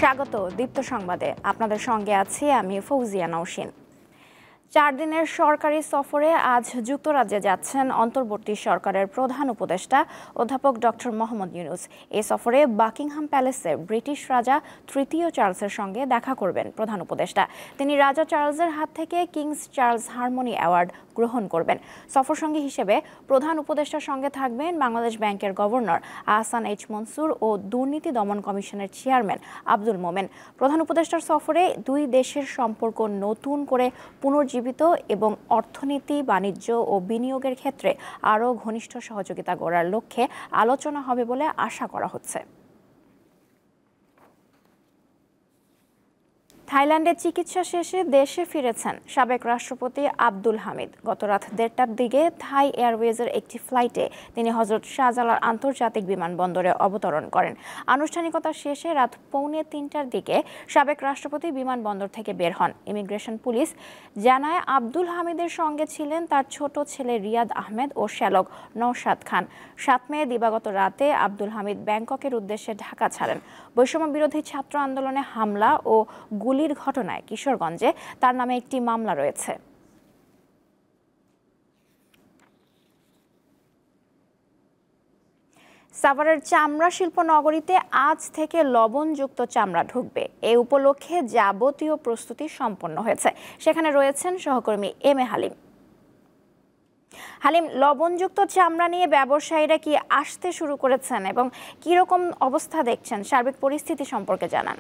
স্বাগত দীপ্ত সংবাদে। আপনাদের সঙ্গে আছি আমি ফৌজিয়া নওশিন। 4 দিনের সরকারি সফরে আজ যুক্তরাজ্যে যাচ্ছেন অন্তর্বর্তী সরকারের প্রধান উপদেষ্টা অধ্যাপক ডক্টর মোহাম্মদ ইউনূস। এই সফরে বাকিংহাম প্যালেসে ব্রিটিশ রাজা তৃতীয় চার্লসের সঙ্গে দেখা করবেন প্রধান উপদেষ্টা। তিনি রাজা চার্লসের হাত থেকে কিংস চার্লস হারমোনি অ্যাওয়ার্ড গ্রহণ করবেন। সফরসঙ্গী হিসেবে প্রধান উপদেষ্টার সঙ্গে থাকবেন বাংলাদেশ ব্যাংকের গভর্নর আহসান এইচ মনসুর ও দুর্নীতি দমন কমিশনের চেয়ারম্যান আব্দুল মোমেন। প্রধান উপদেষ্টার সফরে দুই দেশের সম্পর্ক নতুন করে পুনর্জীবিত এবং অর্থনীতি, বাণিজ্য ও বিনিয়োগের ক্ষেত্রে আরও ঘনিষ্ঠ সহযোগিতা গড়ার লক্ষ্যে আলোচনা হবে বলে আশা করা হচ্ছে। থাইল্যান্ডে চিকিৎসা শেষে দেশে ফিরেছেন সাবেক রাষ্ট্রপতি আব্দুল হামিদ। গত রাত 1:30টার দিকে থাই এয়ারওয়েজের একটি ফ্লাইটে তিনি হজরত শাহজালাল আন্তর্জাতিক বিমানবন্দরে অবতরণ করেন। আনুষ্ঠানিকতা শেষে রাত 2:45টার দিকে সাবেক রাষ্ট্রপতি বিমানবন্দর থেকে বের হন। ইমিগ্রেশন পুলিশ জানায় আব্দুল হামিদের সঙ্গে ছিলেন তার ছোট ছেলে রিয়াদ আহমেদ ও শ্যালক নওশাদ খান। 7 মে দিবাগত রাতে আব্দুল হামিদ ব্যাংককের উদ্দেশ্যে ঢাকা ছাড়েন। বৈষম্য বিরোধী ছাত্র আন্দোলনে হামলা ও গুলির ঘটনায় কিশোরগঞ্জে তার নামে একটি মামলা রয়েছে। সাভারের চামড়া শিল্প নগরীতে আজ থেকে লবণযুক্ত চামড়া ঢুকবে। এই উপলক্ষে যাবতীয় প্রস্তুতি সম্পন্ন হয়েছে। সেখানে রয়েছেন সহকর্মী এম এ হালিম। হালিম, লবণযুক্ত চামড়া নিয়ে ব্যবসায়ীরা কি আসতে শুরু করেছেন এবং কিরকম অবস্থা দেখছেন, সার্বিক পরিস্থিতি সম্পর্কে জানান।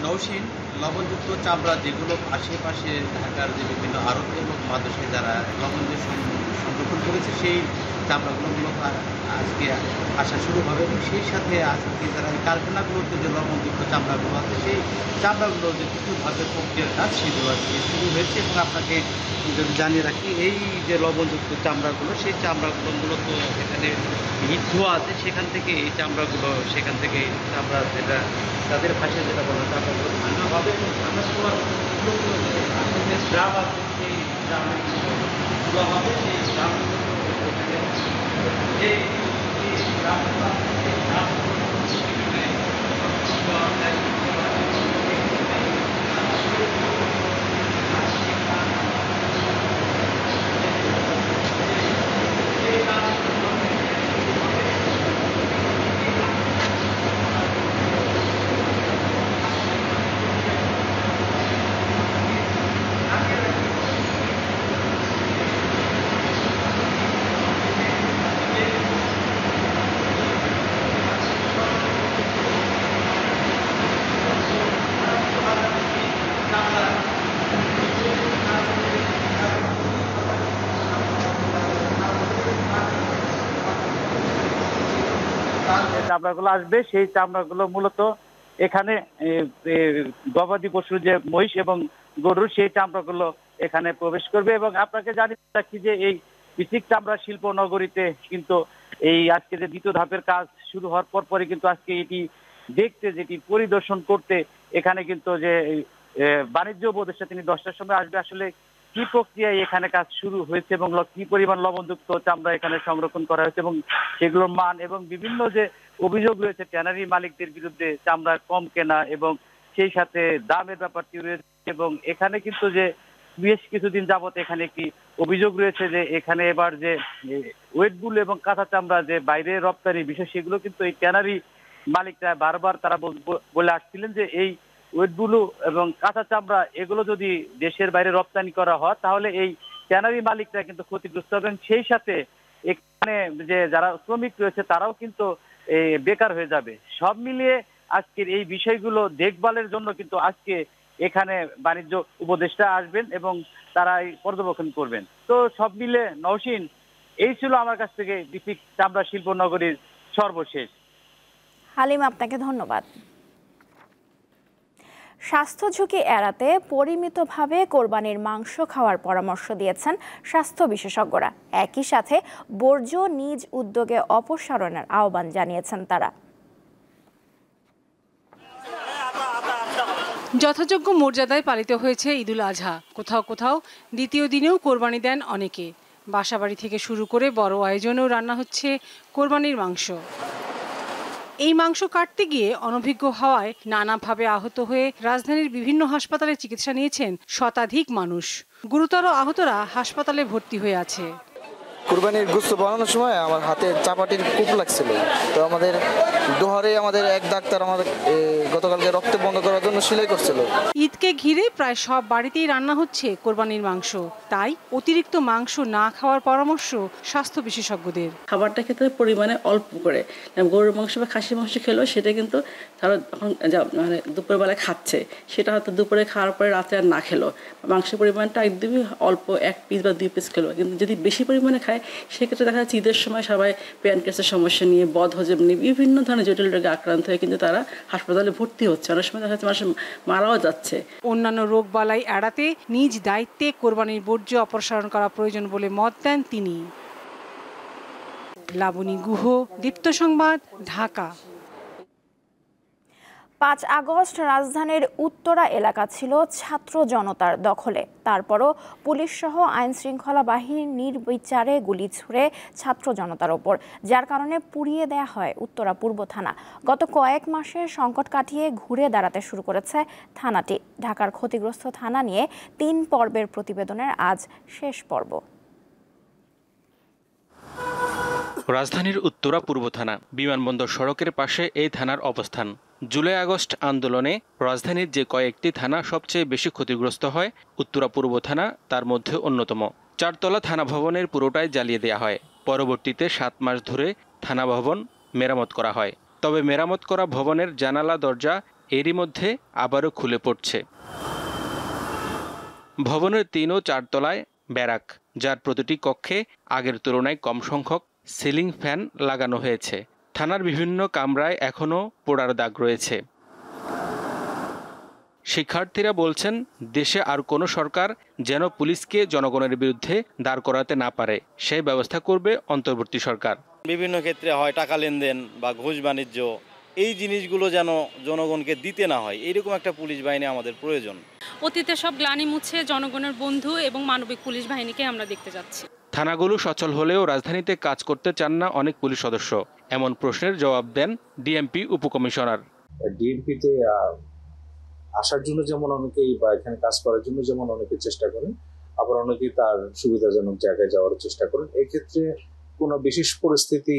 নওশিন, লবণযুক্ত চামড়া যেগুলো আশেপাশে ঢাকার যে বিভিন্ন আড়ত এবং মাদ্রাসায় যারা লবণ সংরক্ষণ করেছে সেই চামড়াগুলো মূলত আজকে আসা শুরু হবে এবং সেই সাথে আজকে যারা এই কারখানাগুলোতে যে লবণযুক্ত চামড়াগুলো আছে সেই চামড়াগুলো যে কিছুভাবে প্রক্রিয়ার কাজ সেগুলো আজকে শুরু হয়েছে। এবং আপনাকে যদি জানিয়ে রাখি, এই যে লবণযুক্ত চামড়াগুলো সেই চামড়াগুলো মূলত এখানে হিট ধোয়া আছে, সেখান থেকে এই চামড়াগুলো চামড়া যেটা তাদের ভাষায় যেটা বলা হয় চামড়াগুলো ভাঙা হবে এবং ভাঙার সময় ড্রাম আছে সেই ড্রামগুলো হবে, সেই ড্রামগুলো চামড়াগুলো আসবে। সেই চামড়াগুলো মূলত এখানে গবাদি পশুর যে মহিষ এবং গরুর সেই চামড়াগুলো এখানে প্রবেশ করবে। এবং আপনাকে জানিয়ে রাখি যে এই বিচিক চামড়া শিল্প নগরীতে কিন্তু এই আজকে যে দ্বিতীয় ধাপের কাজ শুরু হওয়ার পরই কিন্তু আজকে এটি দেখতে, যেটি পরিদর্শন করতে এখানে কিন্তু যে বাণিজ্য উপদেষ্টা তিনি 10টার সময় আসবে। আসলে কি প্রক্রিয়ায় এখানে কাজ শুরু হয়েছে এবং কি পরিমাণ লবণযুক্ত চামড়া এখানে সংরক্ষণ করা হয়েছে এবং সেগুলোর মান এবং বিভিন্ন যে অভিযোগ রয়েছে ট্যানারি মালিকদের বিরুদ্ধে চামড়া কম কেনা এবং সেই সাথে দামের ব্যাপারটি রয়েছে। এবং এখানে কিন্তু যে বেশ কিছুদিন যাবত এখানে একটি অভিযোগ রয়েছে যে এখানে এবার যে ওয়েটগুলো এবং কাঁচা চামড়া যে বাইরে রপ্তানির বিষয়, সেগুলো কিন্তু এই ট্যানারি মালিকরা বারবার তারা বলে আসছিলেন যে এই ওয়েটগুলো এবং কাঁচা চামড়া এগুলো যদি দেশের বাইরে রপ্তানি করা হয় তাহলে এই ট্যানারি মালিকরা কিন্তু ক্ষতিগ্রস্ত হবেন। সেই সাথে এখানে যে যারা শ্রমিক রয়েছে তারাও কিন্তু বেকার হয়ে যাবে। সব মিলিয়ে আজকের এই বিষয়গুলো দেখভালের জন্য কিন্তু আজকে এখানে বাণিজ্য উপদেষ্টা আসবেন এবং তারা পর্যবেক্ষণ করবেন। তো সব মিলে নওশিন, এই ছিল আমার কাছ থেকে বিচিক চামড়া শিল্প নগরীর সর্বশেষ। হালিম, আপনাকে ধন্যবাদ। স্বাস্থ্য ঝুঁকি এড়াতে পরিমিতভাবে কোরবানির মাংস খাওয়ার পরামর্শ দিয়েছেন স্বাস্থ্য বিশেষজ্ঞরা। একই সাথে বর্জ্য নিজ উদ্যোগে অপসারণের আহ্বান জানিয়েছেন তারা। যথাযোগ্য মর্যাদায় পালিত হয়েছে ঈদুল আজহা। কোথাও কোথাও দ্বিতীয় দিনেও কোরবানি দেন অনেকে। বাসাবাড়ি থেকে শুরু করে বড় আয়োজনেও রান্না হচ্ছে কোরবানির মাংস। এই মাংস কাটতে গিয়ে অনভিজ্ঞ হওয়ায় নানাভাবে আহত হয়ে রাজধানীর বিভিন্ন হাসপাতালে চিকিৎসা নিয়েছেন শতাধিক মানুষ। গুরুতর আহতরা হাসপাতালে ভর্তি হয়ে আছে। কুরবানির গোশত বানানোর সময় আমার হাতে চাপাটির কূপ লাগছিল, তো আমাদের দোহারে আমাদের এক ডাক্তার আমাদের গতকালকে রক্ত বন্ধ করার জন্য সেলাই করছিল। ঈদকে ঘিরে প্রায় সব বাড়িতেই রান্না হচ্ছে কোরবানির মাংস, তাই অতিরিক্ত মাংস না খাওয়ার পরামর্শ স্বাস্থ্য বিশেষজ্ঞদের। খাবারটা খেতে পরিমাণে অল্প করে, গরুর মাংস বা খাসির মাংস খেলেও সেটা কিন্তু তারা এখন মানে দুপুরবেলায় খাচ্ছে, সেটা হয়তো দুপুরে খাওয়ার পরে রাতে আর না খেলো, মাংসের পরিমাণটা একদমই অল্প 1 পিস বা 2 পিস খেলো। কিন্তু যদি বেশি পরিমাণে খায় সেক্ষেত্রে দেখা যাচ্ছে ঈদের সময় সবাই প্যানক্রিয়াসের সমস্যা নিয়ে, বদহজম নিয়ে বিভিন্ন ধরনের জটিল রোগে আক্রান্ত হয়ে কিন্তু তারা হাসপাতালে ভর্তি হচ্ছে, অনেক সময় দেখা যাচ্ছে মানুষ মারাও যাচ্ছে। অন্যান্য রোগ বালাই এড়াতে নিজ দায়িত্বে কোরবানির বর্জ্য অপসারণ করা প্রয়োজন বলে মত দেন তিনি। লাবণী গুহ, দীপ্ত সংবাদ, ঢাকা। 5 আগস্ট রাজধানীর উত্তরা এলাকা ছিল ছাত্র জনতার দখলে। তারপরও পুলিশ সহ আইন শৃঙ্খলা বাহিনী নির্বিচারে গুলি ছুড়ে ছাত্র জনতার ওপর, যার কারণে পুড়িয়ে দেয়া হয় উত্তরা পূর্ব থানা। গত কয়েক মাসে সংকট কাটিয়ে ঘুরে দাঁড়াতে শুরু করেছে থানাটি। ঢাকার ক্ষতিগ্রস্ত থানা নিয়ে 3 পর্বের প্রতিবেদনের আজ শেষ পর্ব। রাজধানীর উত্তরা পূর্ব থানা বিমানবন্দর সড়কের পাশে এই থানার অবস্থান। জুলাই আগস্ট আন্দোলনে রাজধানীর যে কয়েকটি থানা সবচেয়ে বেশি ক্ষতিগ্রস্ত হয়, উত্তরা পূর্ব থানা তার মধ্যে অন্যতম। 4 তলা থানা ভবনের পুরোটাই জ্বালিয়ে দেওয়া হয়। পরবর্তীতে 7 মাস ধরে থানা ভবন মেরামত করা হয়। তবে মেরামত করা ভবনের জানালা দরজা এরই মধ্যে আবারও খুলে পড়ছে। ভবনের 3 ও 4 তলায় ব্যারাক, যার প্রতিটি কক্ষে আগের তুলনায় কম সংখ্যক সিলিং ফ্যান লাগানো হয়েছে। থানার বিভিন্ন কামরায় এখনও পোড়ার দাগ রয়েছে। শিক্ষার্থীরা বলছেন, দেশে আর কোনো সরকার যেন পুলিশকে জনগণের বিরুদ্ধে দাঁড় করাতে না পারে, সেই ব্যবস্থা করবে অন্তর্বর্তী সরকার। বিভিন্ন ক্ষেত্রে হয় টাকা লেনদেন বা ঘুষ বাণিজ্য, এই জিনিসগুলো যেন জনগণকে দিতে না হয়, এইরকম একটা পুলিশ বাহিনী আমাদের প্রয়োজন। অতীতে সব গ্লানি মুছে জনগণের বন্ধু এবং মানবিক পুলিশ বাহিনীকে আমরা দেখতে যাচ্ছি। থানাগুলো সচল হলেও রাজধানীতে কাজ করতে চান না অনেক পুলিশ সদস্য। এমন প্রশ্নের জবাব দেন ডিএমপি উপকমিশনার। ডিএমপিতে আসার জন্য যেমন অনেকেই বা এখানে কাজ করার জন্য যেমন অনেকে চেষ্টা করেন, আবার অনেকেই তার সুবিধাজনক জায়গায় যাওয়ার চেষ্টা করেন। এক্ষেত্রে কোনো বিশেষ পরিস্থিতি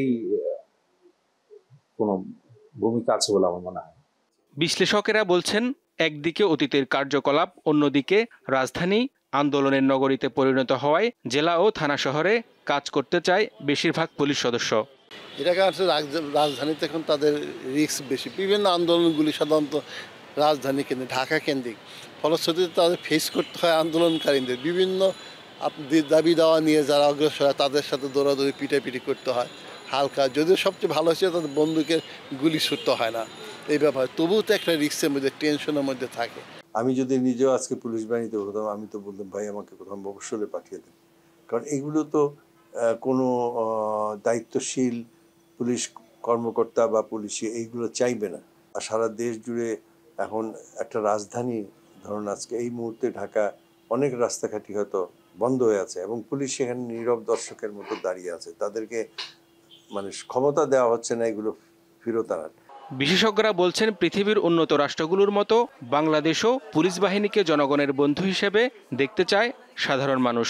কোনো ভূমিকা আছে বলে আমার মনে হয়। বিশ্লেষকেরা বলছেন, একদিকে অতীতের কার্যকলাপ, অন্যদিকে রাজধানী আন্দোলনের নগরীতে পরিণত হওয়ায় জেলা ও থানা শহরে কাজ করতে চায় বেশিরভাগ পুলিশ সদস্য। এটাকে আসলে রাজধানীতে এখন তাদের রিস্ক বেশি। বিভিন্ন আন্দোলনগুলি সাধারণত রাজধানী কেন্দ্রিক, ঢাকা কেন্দ্রিক, ফলশ্রুতিতে তাদের ফেস করতে হয় আন্দোলনকারীদের বিভিন্ন দাবি দেওয়া নিয়ে যারা অগ্রসর হয় তাদের সাথে দৌড়াদৌড়ি পিটাপিটি করতে হয় হালকা, যদিও সবচেয়ে ভালো হচ্ছে তাদের বন্দুকের গুলি ছুটতে হয় না এই ব্যাপারে, তবুও তো একটা রিস্কের মধ্যে, টেনশনের মধ্যে থাকে। আমি যদি নিজেও আজকে পুলিশ বাহিনীতে হতাম, আমি তো বলতাম ভাই আমাকে কোথাও মফস্বলে পাঠিয়ে দেন, কারণ এগুলো তো কোনো দায়িত্বশীল পুলিশ কর্মকর্তা বা পুলিশি এইগুলো চাইবে না। আর সারা দেশ জুড়ে এখন একটা রাজধানী, ধরুন আজকে এই মুহূর্তে ঢাকা অনেক রাস্তাঘাটই হয়তো বন্ধ হয়ে আছে এবং পুলিশ সেখানে নীরব দর্শকের মতো দাঁড়িয়ে আছে, তাদেরকে মানে ক্ষমতা দেওয়া হচ্ছে না এগুলো ফেরত আনার। বিশেষজ্ঞরা বলছেন, পৃথিবীর উন্নত রাষ্ট্রগুলোর মতো বাংলাদেশও পুলিশ বাহিনীকে জনগণের বন্ধু হিসেবে দেখতে চায় সাধারণ মানুষ।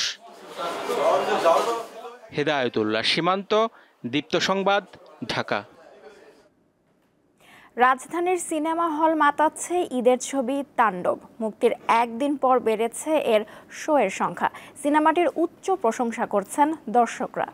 হেদায়েতুল্লাহ সীমান্ত, দীপ্ত সংবাদ, ঢাকা। রাজধানীর সিনেমা হল মাতাচ্ছে ঈদের ছবি তাণ্ডব। মুক্তির একদিন পর বেড়েছে এর শো এর সংখ্যা। সিনেমাটির উচ্চ প্রশংসা করছেন দর্শকরা।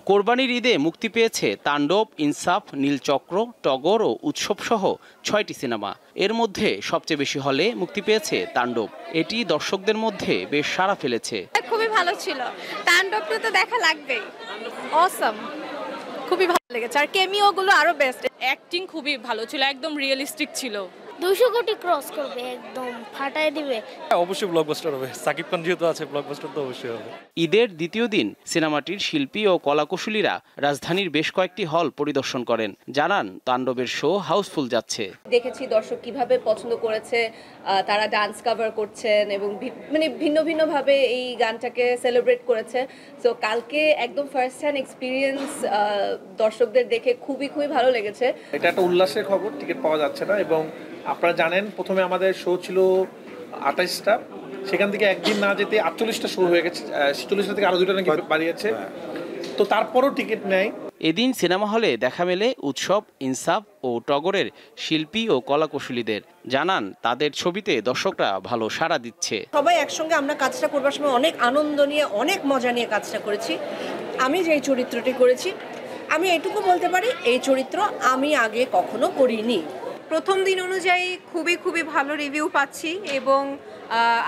কোরবানির ঈদে মুক্তি পেয়েছে তাণ্ডব, ইনসাফ, নীলচক্র, টগর ও উৎসব সহ 6টি সিনেমা। এর মধ্যে সবচেয়ে বেশি হলে মুক্তি পেয়েছে তাণ্ডব। এটি দর্শকদের মধ্যে বেশ সাড়া ফেলেছে। খুবই ভালো ছিল, তাণ্ডবটা তো দেখা লাগবেই। অসাম, খুবই ভালো লেগেছে, আর ক্যামিও গুলো আরো বেস্ট। অ্যাক্টিং খুবই ভালো ছিল, একদম রিয়েলিস্টিক ছিল। 200 কোটি ক্রস করবে, একদম ফাটায় দিবে। অবশ্যই ব্লকবাস্টার হবে, সাকিব খান যেহেতু আছে ব্লকবাস্টার তো অবশ্যই হবে। ঈদের দ্বিতীয় দিন সিনেমাটির শিল্পী ও কলাকুশলীরা রাজধানীর বেশ কয়েকটি হল পরিদর্শন করেন। জানান তাণ্ডবের শো হাউসফুল যাচ্ছে। দেখেছি দর্শক কিভাবে পছন্দ করেছে, তারা ডান্স কভার করছেন এবং মানে ভিন্ন ভিন্ন ভাবে এই গানটাকে সেলিব্রেট করেছে। সো কালকে একদম ফার্স্ট হ্যান্ড এক্সপিরিয়েন্স দর্শকদের দেখে খুবই ভালো লেগেছে। এটা একটা উল্লাসের খবর, টিকিট পাওয়া যাচ্ছে না এবং আপনারা জানেন প্রথমে আমাদের শো ছিল 28টা, সেখান থেকে একদিন না যেতে 48টা শো হয়ে গেছে, 46টা থেকে আরো 2টা নাকি বাড়িয়েছে, তো তারপরও টিকিট নেই। এদিন সিনেমা হলে দেখা মেলে উৎসব, ইনসাফ ও টগরের শিল্পী ও কলাকুশলীদের। জানান তাদের ছবিতে দর্শকরা ভালো সাড়া দিচ্ছে। সবাই একসঙ্গে আমরা কাজটা করবার সময় অনেক আনন্দ নিয়ে, অনেক মজা নিয়ে কাজটা করেছি। আমি যে চরিত্রটি করেছি, আমি এটুকু বলতে পারি এই চরিত্র আমি আগে কখনো করিনি। প্রথম দিন অনুযায়ী খুবই ভালো রিভিউ পাচ্ছি এবং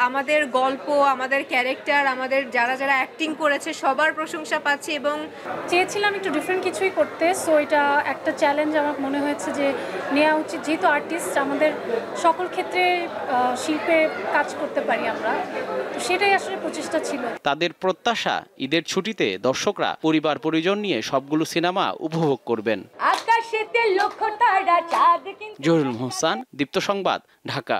আমাদের গল্প, আমাদের ক্যারেক্টার, আমাদের যারা অ্যাক্টিং করেছে সবার প্রশংসা পাচ্ছি এবং চেয়েছিলাম একটু ডিফারেন্ট কিছুই করতে। সো এটা একটা চ্যালেঞ্জ আমার মনে হয়েছে যে নেওয়া উচিত, যেহেতু আর্টিস্ট আমাদের সকল ক্ষেত্রে শিল্পে কাজ করতে পারি আমরা, সেটাই আসলে প্রচেষ্টা ছিল। তাদের প্রত্যাশা ঈদের ছুটিতে দর্শকরা পরিবার পরিজন নিয়ে সবগুলো সিনেমা উপভোগ করবেন। জহুরুল মোহসান, দীপ্ত সংবাদ, ঢাকা।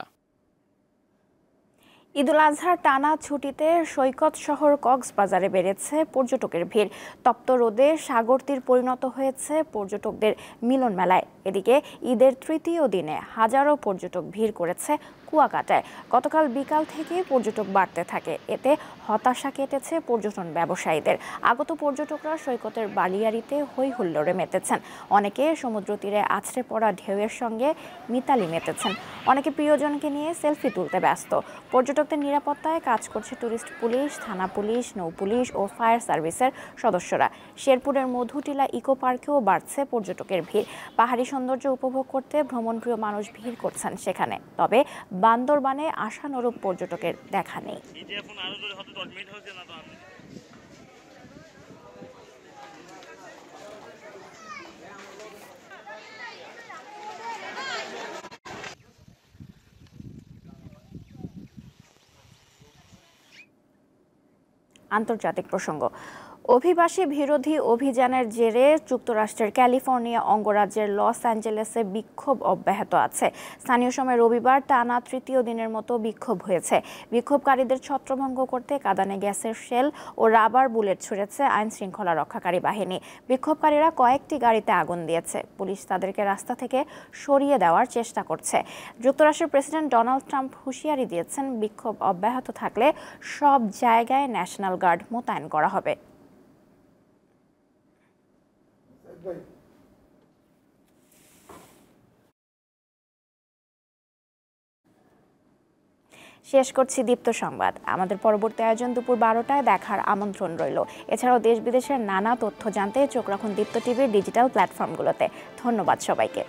ঈদুল আজহার টানা ছুটিতে সৈকত শহর কক্সবাজারে বেড়েছে পর্যটকের ভিড়। তপ্ত রোদে সাগর তীর পরিণত হয়েছে পর্যটকদের মিলন মেলায়। এদিকে ঈদের তৃতীয় দিনে হাজারো পর্যটক ভিড় করেছে কুয়াকাটায়। গতকাল বিকাল থেকে পর্যটক বাড়তে থাকে, এতে হতাশা কেটেছে পর্যটন ব্যবসায়ীদের। আগত পর্যটকরা সৈকতের বালিয়াড়িতে হই হুল্লোড়ে মেতেছেন। অনেকে সমুদ্র তীরে আছড়ে পড়া ঢেউয়ের সঙ্গে মিতালি মেতেছেন। অনেকে প্রিয়জনকে নিয়ে সেলফি তুলতে ব্যস্ত। পর্যটকদের নিরাপত্তায় কাজ করছে টুরিস্ট পুলিশ, থানা পুলিশ, নৌ পুলিশ ও ফায়ার সার্ভিসের সদস্যরা। শেরপুরের মধুটিলা ইকো পার্কেও বাড়ছে পর্যটকের ভিড়। পাহাড়ি সৌন্দর্য উপভোগ করতে ভ্রমণপ্রিয় মানুষ ভিড় করছেন সেখানে। তবে বান্দরবানে আশানুরূপ পর্যটকের দেখা নেই। আন্তর্জাতিক প্রসঙ্গ। অভিবাসী বিরোধী অভিযানের জেরে যুক্তরাষ্ট্রের ক্যালিফোর্নিয়া অঙ্গরাজ্যের লস অ্যাঞ্জেলেসে বিক্ষোভ অব্যাহত আছে। স্থানীয় সময় রবিবার টানা তৃতীয় দিনের মতো বিক্ষোভ হয়েছে। বিক্ষোভকারীদের ছত্রভঙ্গ করতে কাঁদানে গ্যাসের শেল ও রাবার বুলেট ছুড়েছে আইন শৃঙ্খলা রক্ষাকারী বাহিনী। বিক্ষোভকারীরা কয়েকটি গাড়িতে আগুন দিয়েছে। পুলিশ তাদেরকে রাস্তা থেকে সরিয়ে দেওয়ার চেষ্টা করছে। যুক্তরাষ্ট্রের প্রেসিডেন্ট ডোনাল্ড ট্রাম্প হুঁশিয়ারি দিয়েছেন, বিক্ষোভ অব্যাহত থাকলে সব জায়গায় ন্যাশনাল গার্ড মোতায়েন করা হবে। শেষ করছি দীপ্ত সংবাদ। আমাদের পরবর্তী আয়োজন দুপুর 12টায় দেখার আমন্ত্রণ রইল। এছাড়াও দেশ বিদেশের নানা তথ্য জানতে চোখ রাখুন দীপ্ত টিভির ডিজিটাল প্ল্যাটফর্মগুলোতে। ধন্যবাদ সবাইকে।